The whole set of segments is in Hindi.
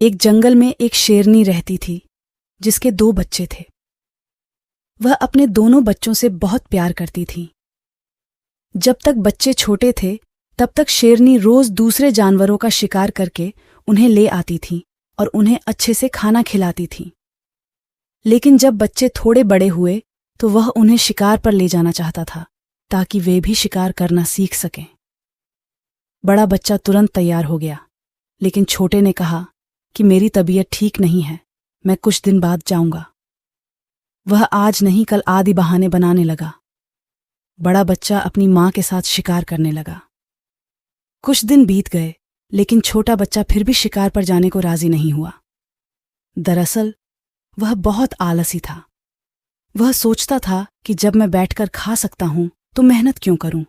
एक जंगल में एक शेरनी रहती थी जिसके 2 बच्चे थे। वह अपने दोनों बच्चों से बहुत प्यार करती थी। जब तक बच्चे छोटे थे तब तक शेरनी रोज दूसरे जानवरों का शिकार करके उन्हें ले आती थी और उन्हें अच्छे से खाना खिलाती थी। लेकिन जब बच्चे थोड़े बड़े हुए तो वह उन्हें शिकार पर ले जाना चाहता था ताकि वे भी शिकार करना सीख सकें। बड़ा बच्चा तुरंत तैयार हो गया, लेकिन छोटे ने कहा कि मेरी तबीयत ठीक नहीं है, मैं कुछ दिन बाद जाऊंगा। वह आज नहीं कल आदि बहाने बनाने लगा। बड़ा बच्चा अपनी मां के साथ शिकार करने लगा। कुछ दिन बीत गए, लेकिन छोटा बच्चा फिर भी शिकार पर जाने को राजी नहीं हुआ। दरअसल वह बहुत आलसी था। वह सोचता था कि जब मैं बैठकर खा सकता हूं तो मेहनत क्यों करूं।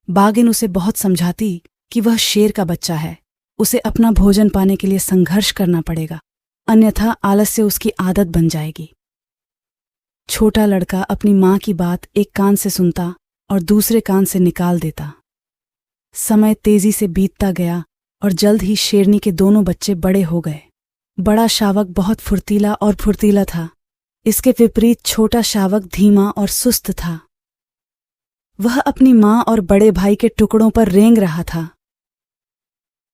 बाघिन उसे बहुत समझाती कि वह शेर का बच्चा है, उसे अपना भोजन पाने के लिए संघर्ष करना पड़ेगा, अन्यथा आलस्य उसकी आदत बन जाएगी। छोटा लड़का अपनी मां की बात एक कान से सुनता और दूसरे कान से निकाल देता। समय तेजी से बीतता गया और जल्द ही शेरनी के दोनों बच्चे बड़े हो गए। बड़ा शावक बहुत फुर्तीला था। इसके विपरीत छोटा शावक धीमा और सुस्त था। वह अपनी मां और बड़े भाई के टुकड़ों पर रेंग रहा था।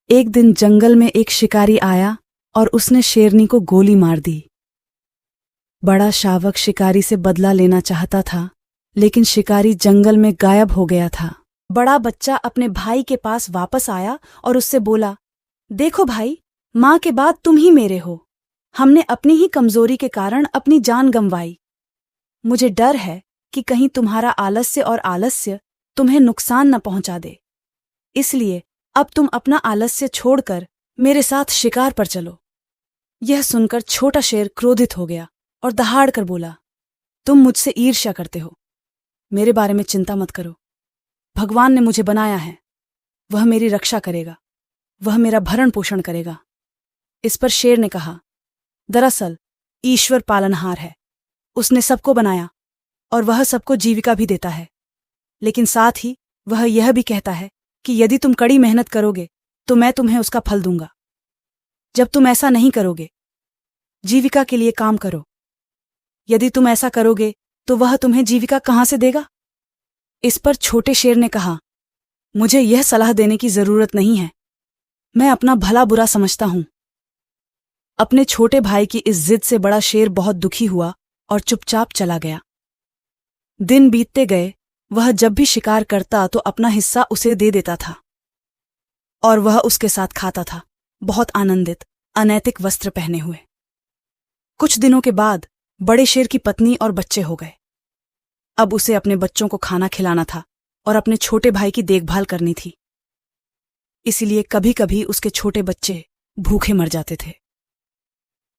एक दिन जंगल में एक शिकारी आया और उसने शेरनी को गोली मार दी। बड़ा शावक शिकारी से बदला लेना चाहता था, लेकिन शिकारी जंगल में गायब हो गया था। बड़ा बच्चा अपने भाई के पास वापस आया और उससे बोला, देखो भाई, मां के बाद तुम ही मेरे हो। हमने अपनी ही कमजोरी के कारण अपनी जान गंवाई। मुझे डर है कि कहीं तुम्हारा आलस्य तुम्हें नुकसान न पहुंचा दे। इसलिए अब तुम अपना आलस्य छोड़कर मेरे साथ शिकार पर चलो। यह सुनकर छोटा शेर क्रोधित हो गया और दहाड़ कर बोला, तुम मुझसे ईर्ष्या करते हो। मेरे बारे में चिंता मत करो। भगवान ने मुझे बनाया है, वह मेरी रक्षा करेगा, वह मेरा भरण पोषण करेगा। इस पर शेर ने कहा, दरअसल ईश्वर पालनहार है। उसने सबको बनाया और वह सबको जीविका भी देता है, लेकिन साथ ही वह यह भी कहता है कि यदि तुम कड़ी मेहनत करोगे तो मैं तुम्हें उसका फल दूंगा। जब तुम ऐसा नहीं करोगे, जीविका के लिए काम करो। यदि तुम ऐसा करोगे तो वह तुम्हें जीविका कहां से देगा? इस पर छोटे शेर ने कहा, मुझे यह सलाह देने की जरूरत नहीं है, मैं अपना भला बुरा समझता हूं। अपने छोटे भाई की इस जिद से बड़ा शेर बहुत दुखी हुआ और चुपचाप चला गया। दिन बीतते गए, वह जब भी शिकार करता तो अपना हिस्सा उसे दे देता था और वह उसके साथ खाता था, बहुत आनंदित, अनैतिक वस्त्र पहने हुए। कुछ दिनों के बाद बड़े शेर की पत्नी और बच्चे हो गए। अब उसे अपने बच्चों को खाना खिलाना था और अपने छोटे भाई की देखभाल करनी थी। इसलिए कभी कभी उसके छोटे बच्चे भूखे मर जाते थे।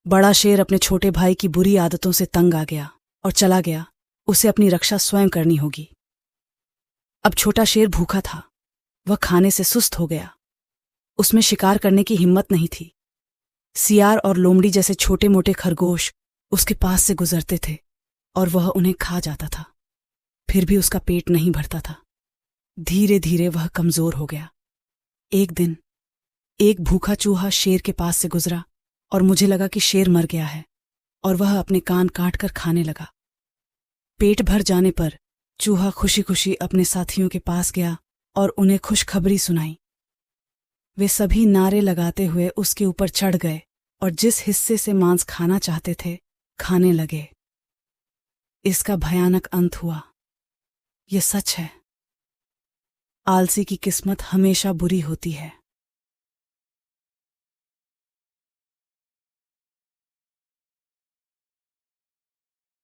बड़ा शेर अपने छोटे भाई की बुरी आदतों से तंग आ गया और चला गया। उसे अपनी रक्षा स्वयं करनी होगी। अब छोटा शेर भूखा था, वह खाने से सुस्त हो गया। उसमें शिकार करने की हिम्मत नहीं थी। सियार और लोमड़ी जैसे छोटे मोटे खरगोश उसके पास से गुजरते थे और वह उन्हें खा जाता था, फिर भी उसका पेट नहीं भरता था। धीरे धीरे वह कमजोर हो गया। एक दिन एक भूखा चूहा शेर के पास से गुजरा और मुझे लगा कि शेर मर गया है और वह अपने कान काट कर खाने लगा। पेट भर जाने पर चूहा खुशी खुशी अपने साथियों के पास गया और उन्हें खुशखबरी सुनाई। वे सभी नारे लगाते हुए उसके ऊपर चढ़ गए और जिस हिस्से से मांस खाना चाहते थे खाने लगे। इसका भयानक अंत हुआ। यह सच है, आलसी की किस्मत हमेशा बुरी होती है।